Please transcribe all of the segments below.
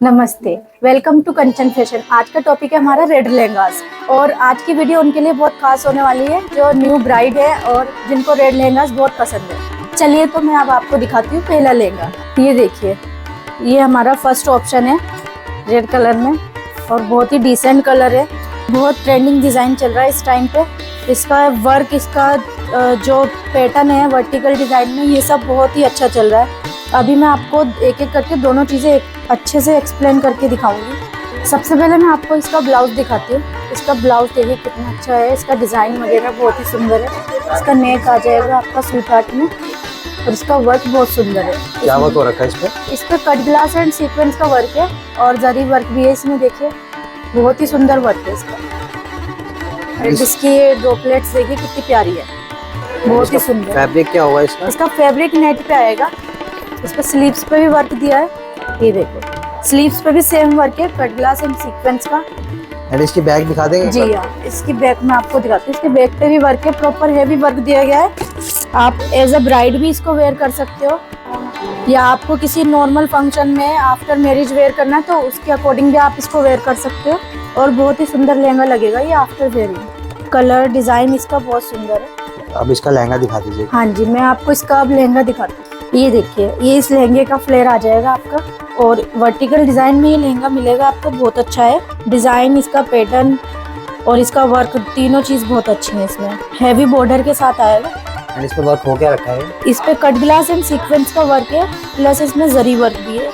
नमस्ते, welcome to Kanchan fashion. आज का टॉपिक है हमारा रेड लहंगास और आज की वीडियो उनके लिए बहुत खास होने वाली है जो न्यू ब्राइड है और जिनको रेड लहंगास बहुत पसंद है। चलिए तो मैं अब आपको दिखाती हूँ पहला लहंगा। ये देखिए, ये हमारा फर्स्ट ऑप्शन है रेड कलर में और बहुत ही डिसेंट कलर है। बहुत ट्रेंडिंग डिज़ाइन चल रहा है इस टाइम पे। इसका वर्क, इसका जो पैटर्न है वर्टिकल डिज़ाइन में, ये सब बहुत ही अच्छा चल रहा है। अभी मैं आपको एक एक करके दोनों चीज़ें अच्छे से एक्सप्लेन करके दिखाऊंगी। सबसे पहले मैं आपको इसका ब्लाउज दिखाती हूँ। इसका ब्लाउज देखिए कितना अच्छा है, इसका डिज़ाइन वगैरह बहुत ही सुंदर है। इसका नेक आ जाएगा आपका स्वीट हार्ट में और इसका वर्क बहुत सुंदर है। क्या वर्क हो रखा है इस पे? इस पे कट ग्लास एंड सीक्वेंस का वर्क है और जरी वर्क भी है इसमें। देखिए बहुत ही सुंदर वर्क है इसका। इसकी ड्रॉपलेट्स देखिए कितनी प्यारी है, बहुत ही सुंदर। फैब्रिक क्या होगा इसका? इसका फैब्रिक नेट पे आएगा। इस पे स्लीव्स पे भी वर्क दिया है, ये देखो स्लीव्स पे भी सेम वर्क है कट ग्लास एंड सीक्वेंस का। एंड इसकी बैक दिखा देंगे? जी हाँ, इसकी बैक में आपको दिखाती हूँ। इसके बैक पे भी वर्क है, प्रॉपर हैवी वर्क दिया गया है। आप एज अ ब्राइड भी इसको वेयर कर सकते हो या आपको किसी नॉर्मल फंक्शन में आफ्टर मैरिज वेयर करना है तो उसके अकॉर्डिंग भी आप इसको वेयर कर सकते हो और बहुत ही सुंदर लहंगा लगेगा ये आफ्टर वेयरिंग। कलर डिजाइन इसका बहुत सुंदर है। अब इसका लहंगा दिखा दीजिए। हाँ जी, मैं आपको इसका अब लहंगा दिखाती हूँ। ये देखिए, ये इस लहंगे का फ्लेयर आ जाएगा आपका और वर्टिकल डिजाइन में ये लहंगा मिलेगा आपको। बहुत अच्छा है डिजाइन, इसका पैटर्न और इसका वर्क, तीनों चीज बहुत अच्छी है। इसमें हैवी बॉर्डर के साथ आएगा। एंड इस पे वर्क हो क्या रखा है? इस पे कट ग्लास एंड सीक्वेंस का वर्क है, प्लस इसमें जरी वर्क भी है।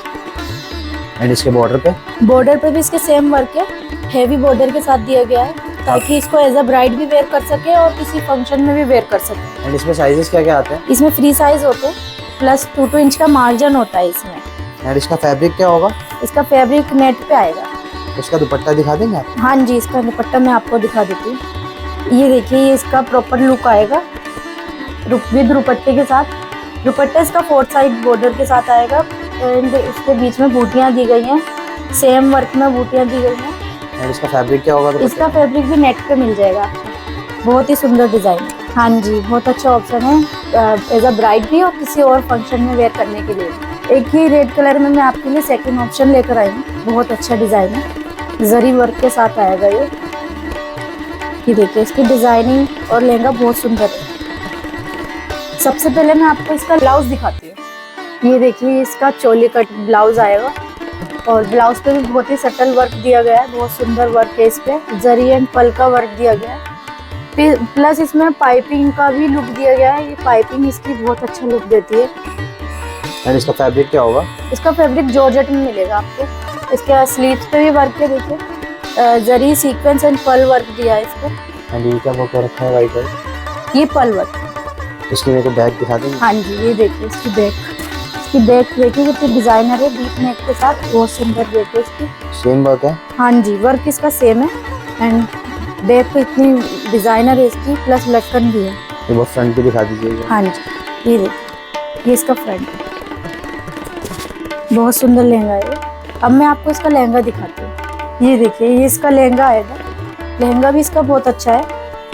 एंड इसके बॉर्डर पे भी इसके सेम वर्क है, हैवी बॉर्डर के साथ दिया गया है ताकि इसको एज अ ब्राइड भी वेयर कर सके और किसी फंक्शन में भी वेयर कर सके। एंड इसमें साइजेस क्या क्या आते हैं? इसमें फ्री साइज होते हैं, प्लस 2 इंच का मार्जिन होता है इसमें। एंड इसका फैब्रिक क्या होगा? इसका फैब्रिक नेट पे आएगा। इसका दुपट्टा दिखा देंगे आप? हाँ जी, इसका दुपट्टा मैं आपको दिखा देती हूँ। ये देखिए, ये इसका प्रॉपर लुक आएगा विद दुपट्टे के साथ। दुपट्टा इसका 4 साइड बॉर्डर के साथ आएगा एंड इसके बीच में बूटियाँ दी गई हैं, सेम वर्क में बूटियाँ दी गई हैं। एंड इसका फैब्रिक क्या होगा? इसका फैब्रिक भी नेट पे मिल जाएगा आपको। बहुत ही सुंदर डिजाइन। हाँ जी, बहुत अच्छा ऑप्शन है एज अ ब्राइड भी और किसी और फंक्शन में वेयर करने के लिए। एक ही रेड कलर में मैं आपके लिए सेकंड ऑप्शन लेकर आई हूँ। बहुत अच्छा डिजाइन है, जरी वर्क के साथ आएगा ये देखिए, इसकी डिजाइनिंग और लहंगा बहुत सुंदर है। सबसे पहले मैं आपको इसका ब्लाउज दिखाती हूँ। ये देखिए, इसका चोली कट ब्लाउज आएगा और ब्लाउज पे भी बहुत ही सटल वर्क दिया गया है। बहुत सुंदर वर्क है इस पे, जरी एंड पल का वर्क दिया गया है। प्लस इसमें पाइपिंग का भी लुक दिया गया है। ये पाइपिंग इसकी बहुत अच्छा लुक देती है। एंड इसका फैब्रिक क्या होगा? इसका फैब्रिक जॉर्जेट में मिलेगा आपको। इसके स्लीव्स पे भी वर्क है, देखिए जरी सीक्वेंस एंड पल वर्क दिया है इस पे। एंड ये क्या वर्क हो रखा है? वाइट है, ये पल वर्क। इसकी मेरे को बैक दिखा देंगे? हाँ जी, ये देखिए इसकी बैक देखिए कितनी डिजाइनर है, डीप नेक के साथ। बहुत सुंदर बैक है इसकी। सेम वर्क है? हाँ जी, वर्क इसका सेम है एंड बैक पे इतनी डिजाइनर है इसकी, प्लस लटकन भी है। ये वो फ्रंट भी दिखा दीजिए। हाँ जी, ये देखिए, ये इसका फ्रंट है। बहुत सुंदर लहंगा है। अब मैं आपको इसका लहंगा दिखाती हूँ। ये देखिए, ये इसका लहंगा आएगा। लहंगा भी इसका बहुत अच्छा है।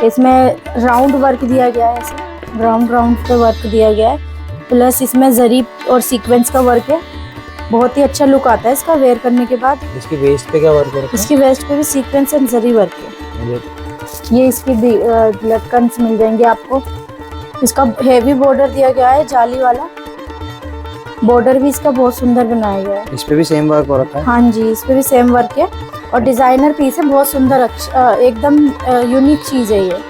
इसमें राउंड वर्क दिया गया है, ऐसे राउंड पे वर्क दिया गया है, प्लस इसमें जरी और सीक्वेंस का वर्क है। बहुत ही अच्छा लुक आता है इसका वेयर करने के बाद। इसकी वेस्ट पे क्या वर्क हो रखा है? इसकी वेस्ट पे भी सीक्वेंस एंड जरी वर्क है। ये इसकी लटकन्स मिल जाएंगे आपको। इसका हैवी बॉर्डर दिया गया है, जाली वाला बॉर्डर भी इसका बहुत सुंदर बनाया गया है। इस पे भी सेम वर्क हो रखा है? हाँ जी, इस पे भी सेम वर्क है और डिजाइनर पीस है, बहुत सुंदर, अच्छा एकदम यूनिक चीज है ये।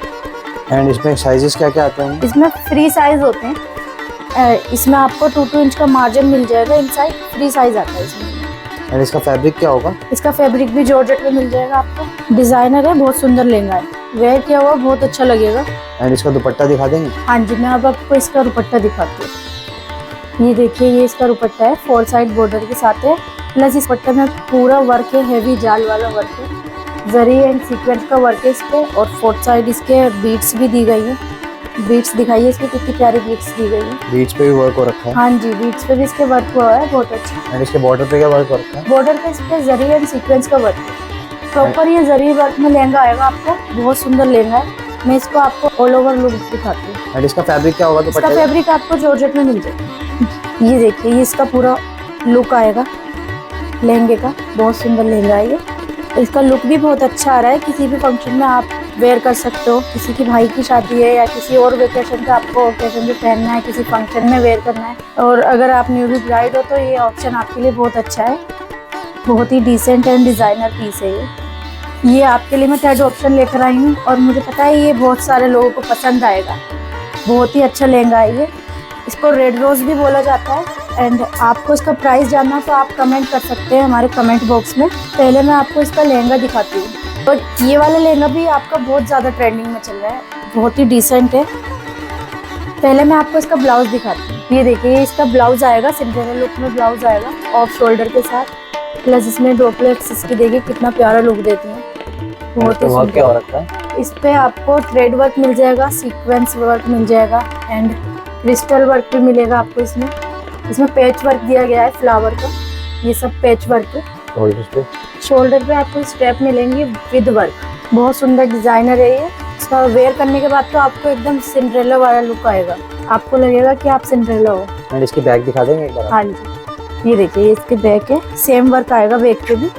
एंड इसमें साइजेस क्या क्या आते हैं? इसमें फ्री साइज होते हैं। इसमें आपको 2 इंच का मार्जिन मिल जाएगा इनसाइड, फ्री साइज आता है इसमें। एंड इसका फैब्रिक क्या होगा? इसका फैब्रिक भी जॉर्जेट में मिल जाएगा आपको। डिजाइनर है, बहुत सुंदर लहंगा है, वेयर किया हुआ बहुत अच्छा लगेगा। एंड इसका दुपट्टा दिखा देंगे? हाँ जी, मैं अब आपको इसका दुपट्टा दिखाती हूँ। ये देखिए, ये इसका दुपट्टा है, 4 साइड बॉर्डर के साथ है, प्लस इस दुपट्टे में पूरा वर्क है, हैवी जाल वाला वर्क है, जरी एंड सीक्वेंस का वर्क है इस पे और 4 साइड इसके बीट्स भी दी गई है। बीट्स दिखाइए इसकी, कितनी प्यारी बीट्स दी गई है। बीट्स पे भी वर्क हो रखा है? हाँ जी, बीट्स पे भी इसके वर्क हुआ है, बहुत अच्छा। एंड इसके बॉर्डर पे क्या वर्क हो रखा है? बॉर्डर पे इसके जरी एंड सीक्वेंस का वर्क है। प्रॉपर ये जरी वर्क में लहंगा आएगा आपको। बहुत सुंदर लहंगा है। मैं इसको आपको ऑल ओवर लुक दिखाती हूँ। एंड इसका फैब्रिक क्या होगा? इसका फैब्रिक आपको जॉर्जेट में मिल जाएगा। ये देखिए, ये इसका पूरा लुक आएगा। लहंगे का, बहुत सुंदर लहंगा है ये। इसका लुक भी बहुत अच्छा आ रहा है, किसी भी फंक्शन में आप वेयर कर सकते हो। किसी की भाई की शादी है या किसी और वेकेशन पे आपको ओकेजन पे पहनना है, किसी फंक्शन में वेयर करना है, और अगर आप न्यूली ब्राइड हो तो ये ऑप्शन आपके लिए बहुत अच्छा है। बहुत ही डिसेंट एंड डिज़ाइनर पीस है ये आपके लिए मैं थर्ड ऑप्शन लेकर आई हूँ, और मुझे पता है ये बहुत सारे लोगों को पसंद आएगा। बहुत ही अच्छा लहंगा है ये, इसको रेड रोज़ भी बोला जाता है। एंड आपको इसका प्राइस जानना तो आप कमेंट कर सकते हैं हमारे कमेंट बॉक्स में। पहले मैं आपको इसका लहंगा दिखाती हूँ। और ये वाला लहंगा भी आपका बहुत ज़्यादा ट्रेंडिंग में चल रहा है, बहुत ही डिसेंट है। पहले मैं आपको इसका ब्लाउज दिखाती हूँ। ये देखिए, इसका ब्लाउज आएगा, सिंपल लुक में ब्लाउज आएगा ऑफ शोल्डर के साथ, प्लस इसमें ड्रॉपलेट्स इसकी देखिए कितना प्यारा लुक देती हैं। बहुत ही वर्क क्या हो रखा है? इस पे आपको थ्रेड वर्क मिल जाएगा, सीक्वेंस वर्क मिल जाएगा एंड क्रिस्टल वर्क भी मिलेगा आपको। इसमें पैच वर्क दिया गया है फ्लावर का, ये सब पैच वर्क है। शोल्डर पे आपको स्ट्रैप मिलेंगे विद वर्क, बहुत सुंदर डिजाइनर है ये। इसका वेयर करने के बाद तो आपको एकदम सिंड्रेला वाला लुक आएगा, आपको लगेगा कि आप सिंड्रेला हो। एंड इसकी बैक दिखा देंगे एक बार? हाँ जी, ये देखिए, ये इसके बैक है, सेम वर्क आएगा बैक पे भी।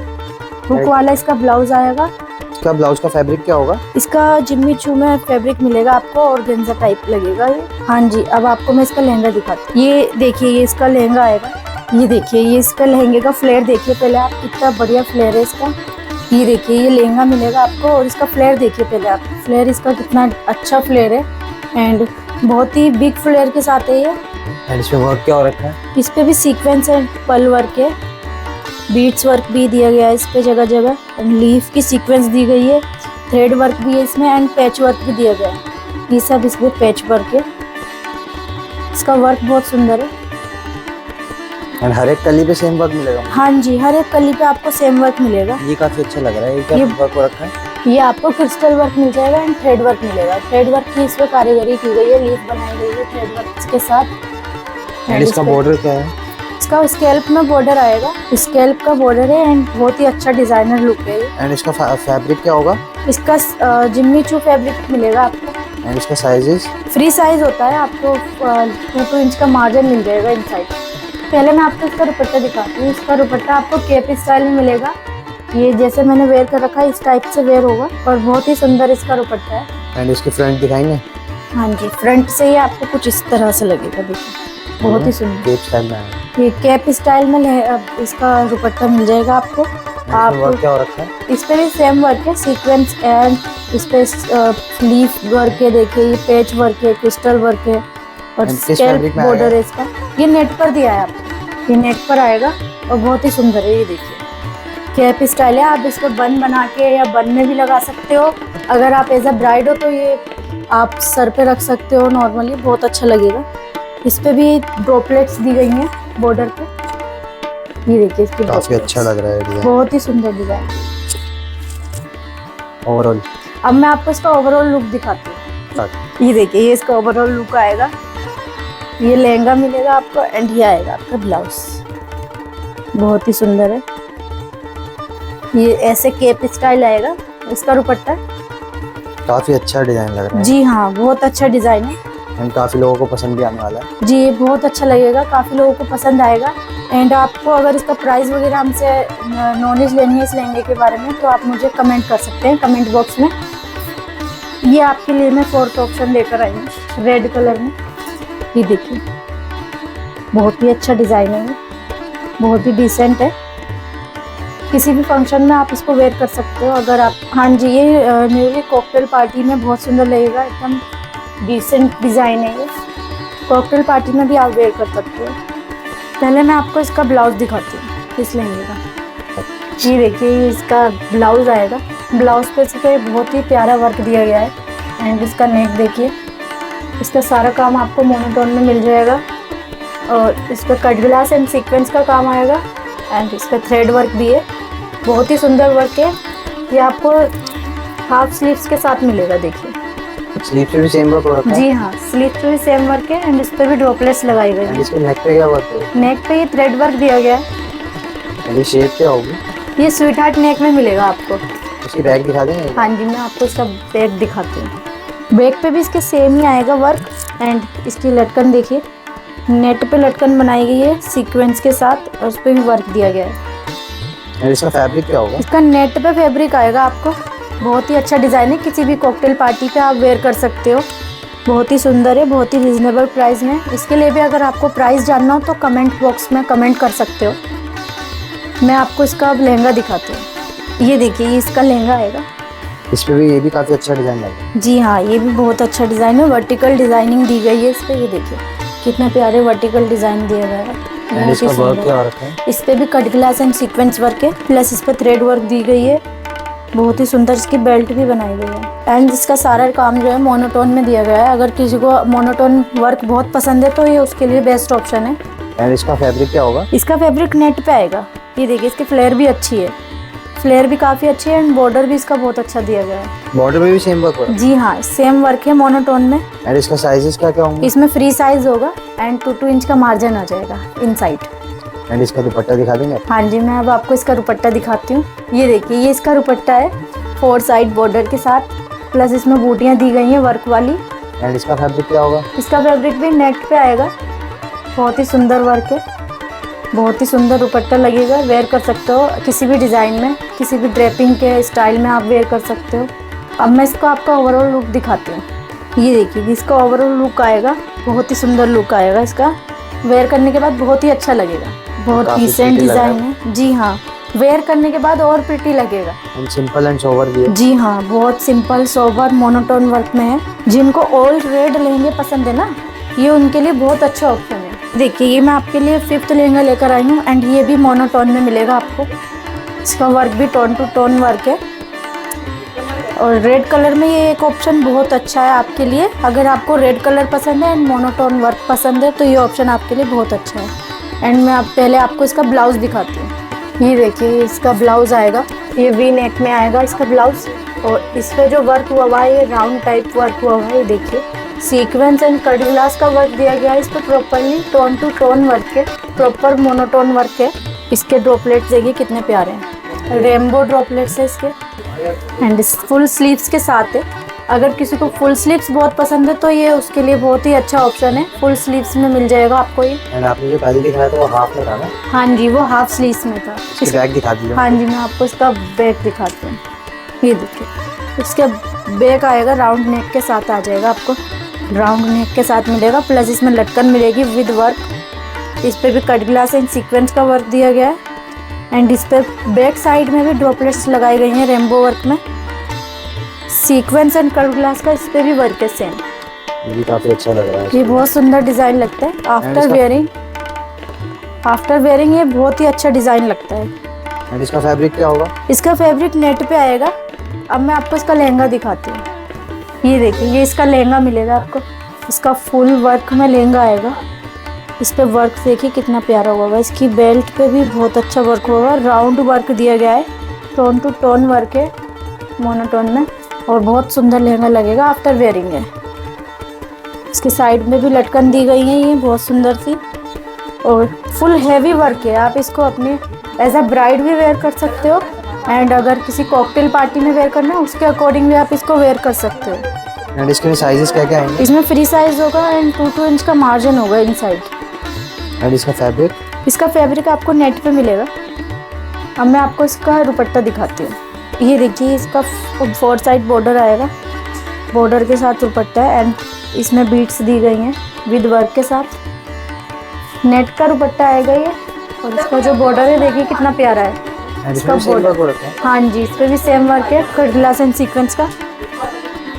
हुक वाला इसका ब्लाउज आएगा। इसका ब्लाउज का फैब्रिक क्या होगा? इसका जिम्मी चू में फैब्रिक मिलेगा आपको, और गेंजा टाइप लगेगा ये। हाँ जी, अब आपको मैं इसका लहंगा दिखाती हूँ। ये देखिए, ये इसका लहंगा आएगा। ये देखिए, ये इसका लहंगे का फ्लेयर देखिए पहले आप, कितना बढ़िया फ्लेयर है इसका। ये देखिए, ये लहंगा मिलेगा आपको, और इसका फ्लेयर देखिए पहले आप, फ्लेयर इसका कितना अच्छा फ्लेयर है एंड बहुत ही बिग फ्लेयर के साथ है ये। एंड इसमें वर्क क्या हो रखा है? इस पे भी सीक्वेंस एंड पल वर्क है, बीट्स वर्क भी दिया गया है इस पे जगह जगह, एंड लीफ की सीक्वेंस दी गई है, थ्रेड वर्क भी है इसमें एंड पैच वर्क भी दिया गया है। ये सब इसमें पैच वर्क है, इसका वर्क बहुत सुंदर है। एंड हर एक कली पे सेम वर्क मिलेगा? हाँ जी, हर एक कली पे आपको सेम वर्क मिलेगा। ये काफी अच्छा लग रहा है। ये क्या वर्क हो रखा है? ये आपको क्रिस्टल वर्क मिल जाएगा एंड थ्रेड वर्क मिलेगा। थ्रेड वर्क की इसमें कारीगरी की गई है, लीफ बनाई गई है थ्रेड वर्क के साथ। एंड इसका बॉर्डर क्या है? इसका स्कैल्प में बॉर्डर आएगा, स्कैल्प का बॉर्डर है एंड बहुत ही अच्छा डिजाइनर लुक है ये। एंड इसका फैब्रिक क्या होगा? इसका जिम्मी चू फैब्रिक मिलेगा आपको। एंड इसका साइजेस? फ्री साइज होता है, आपको 2 इंच का मार्जिन मिल जाएगा इनसाइड। पहले मैं आपको इसका दुपट्टा दिखाती हूँ। इसका दुपट्टा आपको केप स्टाइल में मिलेगा, ये जैसे मैंने वेयर कर रखा है इस टाइप से वेयर होगा, और बहुत ही सुंदर इसका दुपट्टा है। एंड इसकी फ्रंट दिखाएंगे? हाँ जी, फ्रंट से ही आपको कुछ इस तरह से लगेगा, देखिए बहुत ही सुंदर केप स्टाइल में है। ये कैप स्टाइल में इसका दुपट्टा मिल जाएगा आपको। आप वर्क क्या हो रखा है? इस पे भी सेम वर्क है, सीक्वेंस एंड इस पे लीफ वर्क है, देखिए ये पैच वर्क है, क्रिस्टल वर्क है, और स्कैल्प बॉर्डर है इसका। ये नेट पर दिया है आपको, ये नेट पर आएगा और बहुत ही सुंदर है। ये देखिए कैप स्टाइल है, आप इसको बन बना के या बन में भी लगा सकते हो। अगर आप एज अ ब्राइड हो तो ये आप सर पे रख सकते हो नॉर्मली, बहुत अच्छा लगेगा। इस पे भी ड्रॉपलेट्स दी गई हैं बॉर्डर पे, ये देखिए इसकी काफी अच्छा लग रहा है डिजाइन, बहुत ही सुंदर डिजाइन ओवरऑल। अब मैं आपको इसका ओवरऑल लुक दिखाती हूँ। ये देखिए, ये इसका ओवरऑल लुक आएगा। ये लहंगा मिलेगा आपको एंड ये आएगा आपका ब्लाउज, बहुत ही सुंदर है। ये ऐसे केप स्टाइल आएगा इसका दुपट्टा, काफी अच्छा डिजाइन लग रहा है। जी हाँ, बहुत अच्छा डिजाइन है एंड काफी लोगों को पसंद भी आने वाला है। जी, ये बहुत अच्छा लगेगा, काफी लोगों को पसंद आएगा। एंड आपको अगर इसका प्राइस वगैरह हमसे नॉलेज लेनी है इस लहंगे के बारे में तो आप मुझे कमेंट कर सकते हैं कमेंट बॉक्स में। ये आपके लिए मैं 4th ऑप्शन लेकर आई हूँ रेड कलर में। ये देखिए, बहुत ही अच्छा डिजाइन है, बहुत ही डिसेंट है, किसी भी फंक्शन में आप इसको वेयर कर सकते हो अगर आप। हाँ जी, ये न्यूली कॉकटेल पार्टी में बहुत सुंदर लगेगा, एकदम डिसेंट डिज़ाइन है ये, कॉकटेल पार्टी में भी आप वेयर कर सकते हो। पहले मैं आपको इसका ब्लाउज दिखाती हूँ इस लहंगे का। ये देखिए, ये इसका ब्लाउज आएगा, ब्लाउज पे इसके बहुत ही प्यारा वर्क दिया गया है एंड इसका नेक देखिए, इसका सारा काम आपको मोनोटोन में मिल जाएगा, और इस पर कट ग्लास एंड सीक्वेंस का काम आएगा एंड इस पर थ्रेड वर्क भी है, बहुत ही सुंदर वर्क है। ये आपको हाफ स्लीव्स के साथ मिलेगा, देखिए स्लीव पे भी सेम वर्क हो रखा है? जी हाँ, स्लीव पे भी सेम वर्क है एंड इस पे भी ड्रॉपलेट्स लगाई गई है। इसके नेक पे क्या वर्क है? नेक पे ये थ्रेड वर्क दिया गया है। ये शेप क्या होगी? ये स्वीट हार्ट नेक में मिलेगा आपको। इसकी बैक दिखा देंगे? हाँ जी, मैं आपको इसका बैक दिखाती हूँ। बैक पे भी इसके सेम ही आएगा वर्क एंड इसकी लटकन देखिए, नेट पे लटकन बनाई गई है सीक्वेंस के साथ और उस पर भी वर्क दिया गया है। और इसका फैब्रिक क्या होगा? इसका नेट पे फैब्रिक आएगा आपको। बहुत ही अच्छा डिज़ाइन है, किसी भी कॉकटेल पार्टी पे आप वेयर कर सकते हो। बहुत ही सुंदर है, बहुत ही रिजनेबल प्राइस में। इसके लिए भी अगर आपको प्राइस जानना हो तो कमेंट बॉक्स में कमेंट कर सकते हो। मैं आपको इसका अब लहंगा दिखाती हूँ। ये देखिए, ये इसका लहंगा आएगा। इस पे भी ये भी काफी अच्छा डिजाइन लग रहा है। जी हाँ, ये भी बहुत अच्छा डिज़ाइन है। वर्टिकल डिज़ाइनिंग दी गई है इस पर। ये देखिए कितने प्यारे वर्टिकल डिज़ाइन दिया गया है। एंड बहुत ही इसका वर्क सुंदर। क्या हो रखा है? इस पे भी cut glass and sequence work है, प्लस इस पे थ्रेड वर्क दी गई है। बहुत ही सुंदर इसकी बेल्ट भी बनाई गई है। एंड इसका सारा काम जो है मोनोटोन में दिया गया है। अगर किसी को मोनोटोन वर्क बहुत पसंद है तो ये उसके लिए बेस्ट ऑप्शन है। एंड इसका फैब्रिक क्या होगा? इसका फैब्रिक नेट पे आएगा। ये देखिए, इसकी फ्लेयर भी अच्छी है। फ्लेयर भी काफ़ी अच्छी है एंड बॉर्डर भी इसका बहुत अच्छा दिया गया है। बॉर्डर में भी सेम वर्क हो रहा है? जी हाँ, सेम वर्क है मोनोटोन में। एंड इसका साइजेस क्या क्या होंगे? इसमें फ्री साइज होगा एंड 2 इंच का मार्जिन आ जाएगा इनसाइड। एंड इसका दुपट्टा दिखा देंगे? हाँ जी, मैं अब आपको इसका दुपट्टा दिखाती हूँ। ये देखिए, ये इसका दुपट्टा है 4 साइड बॉर्डर के साथ, प्लस इसमें बूटियाँ दी गई हैं वर्क वाली। एंड इसका फैब्रिक क्या होगा? इसका फैब्रिक भी नेट पे आएगा। बहुत ही सुंदर वर्क है, बहुत ही सुंदर दुपट्टा लगेगा। वेयर कर सकते हो किसी भी डिज़ाइन में, किसी भी ड्रेपिंग के स्टाइल में आप वेयर कर सकते हो। अब मैं इसको आपका ओवरऑल लुक दिखाती हूँ। ये देखिए, इसका ओवरऑल लुक आएगा। बहुत ही सुंदर लुक आएगा इसका। वेयर करने के बाद बहुत ही अच्छा लगेगा। बहुत काफी डिसेंट pretty लग रहा डिज़ाइन है। जी हाँ, वेयर करने के बाद और प्रिटी लगेगा। एंड सिंपल एंड सोबर भी है। जी हाँ, बहुत सिंपल सोबर मोनोटोन वर्क में है। जिनको ऑल रेड लहंगे पसंद है ना, ये उनके लिए बहुत अच्छा ऑप्शन है। देखिए, ये मैं आपके लिए 5th लहंगा लेकर आई हूँ एंड ये भी मोनोटोन में मिलेगा आपको। इसका वर्क भी टोन टू टोन वर्क है और रेड कलर में ये एक ऑप्शन बहुत अच्छा है आपके लिए। अगर आपको रेड कलर पसंद है एंड मोनोटोन वर्क पसंद है तो ये ऑप्शन आपके लिए बहुत अच्छा है। एंड मैं पहले आपको इसका ब्लाउज़ दिखाती हूँ। ये देखिए, इसका ब्लाउज़ आएगा। ये वी नेक में आएगा इसका ब्लाउज़ और इस पर जो वर्क हुआ है ये राउंड टाइप वर्क हुआ है। ये देखिए, सीक्वेंस एंड कट ग्लास का वर्क दिया गया है। इस पर properly tone to tone work है, प्रॉपर मोनोटोन वर्क है। इसके ड्रॉपलेट्स देखिए कितने प्यारे हैं, रेनबो ड्रॉपलेट्स है इसके। एंड इस फुल स्लीव्स के साथ है। अगर किसी को फुल स्लीव्स बहुत पसंद है तो ये उसके लिए बहुत ही अच्छा ऑप्शन है। फुल स्लीव्स में मिल जाएगा आपको ये। एंड आपने जो पहले दिखाया था वो हाफ में था ना? हाँ जी, वो हाफ स्लीव्स में था। इसकी बैक दिखा दीजिए। हाँ जी, मैं आपको इसका बैक दिखाती हूँ। ये देखिए, इसका बैक आएगा राउंड नेक के साथ आ जाएगा। आपको राउंड नेक के साथ मिलेगा, प्लस इसमें लटकन मिलेगी विद वर्क। इस पर भी कट ग्लास एंड सीक्वेंस का वर्क दिया गया है एंड इस पर बैक साइड में भी ड्रॉपलेट्स लगाई गई हैं रेनबो वर्क में। सीक्वेंस एंड कट ग्लास का इस पर भी वर्क है सेम। ये भी काफी अच्छा लग रहा है। ये बहुत सुंदर डिज़ाइन लगता है आफ्टर वेयरिंग ये बहुत ही अच्छा डिज़ाइन लगता है। एंड इसका फैब्रिक क्या होगा? इसका फैब्रिक नेट पे आएगा। अब मैं आपको इसका लहंगा दिखाती हूँ। ये देखिए, ये इसका लहंगा मिलेगा आपको। इसका फुल वर्क में लहंगा आएगा। इस पे वर्क देखिए कितना प्यारा हुआ है। इसकी बेल्ट पे भी बहुत अच्छा वर्क हुआ है। राउंड वर्क दिया गया है, टोन टू टोन वर्क है मोनोटोन में और बहुत सुंदर लहंगा लगेगा आफ्टर वेयरिंग है। इसकी साइड में भी लटकन दी गई है, ये बहुत सुंदर सी और फुल हैवी वर्क है। आप इसको अपनी एज अ ब्राइड भी वेयर कर सकते हो एंड अगर किसी कॉकटेल पार्टी में वेयर करना है उसके अकॉर्डिंग भी आप इसको वेयर कर सकते हो। एंड इसके साइजेस क्या क्या आएंगे? इसमें फ्री साइज होगा एंड 2 इंच का मार्जिन होगा इनसाइड। एंड इसका फैब्रिक? इसका फैब्रिक आपको नेट पे मिलेगा। अब मैं आपको इसका दुपट्टा दिखाती हूँ। ये देखिए, इसका 4 साइड बॉर्डर आएगा। बॉर्डर के साथ दुपट्टा है एंड इसमें बीट्स दी गई हैं विद वर्क के साथ। नेट का दुपट्टा आएगा ये और इसका जो बॉर्डर है देखिए कितना प्यारा है। इसका बॉर्डर? हाँ जी, इस पर भी सेम वर्क है कट ग्लास एंड सीक्वेंस का।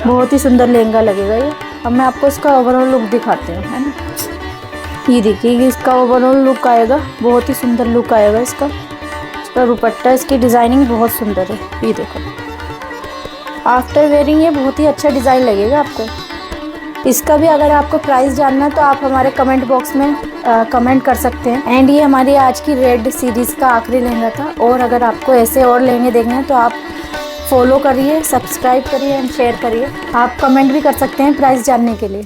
बहुत ही सुंदर लहंगा लगेगा ये। अब मैं आपको इसका ओवरऑल लुक दिखाती हूँ, है ना। ये देखिए, इसका ओवरऑल लुक आएगा। बहुत ही सुंदर लुक आएगा इसका। इसका दुपट्टा, इसकी डिज़ाइनिंग बहुत सुंदर है। ये देखो, आफ्टर वेयरिंग ये बहुत ही अच्छा डिज़ाइन लगेगा आपको। इसका भी अगर आपको प्राइस जानना है तो आप हमारे कमेंट बॉक्स में कमेंट कर सकते हैं। एंड ये हमारी आज की रेड सीरीज़ का आखिरी लहंगा था और अगर आपको ऐसे और लहंगे देखने हैं तो आप फॉलो करिए, सब्सक्राइब करिए एंड शेयर करिए। आप कमेंट भी कर सकते हैं प्राइस जानने के लिए।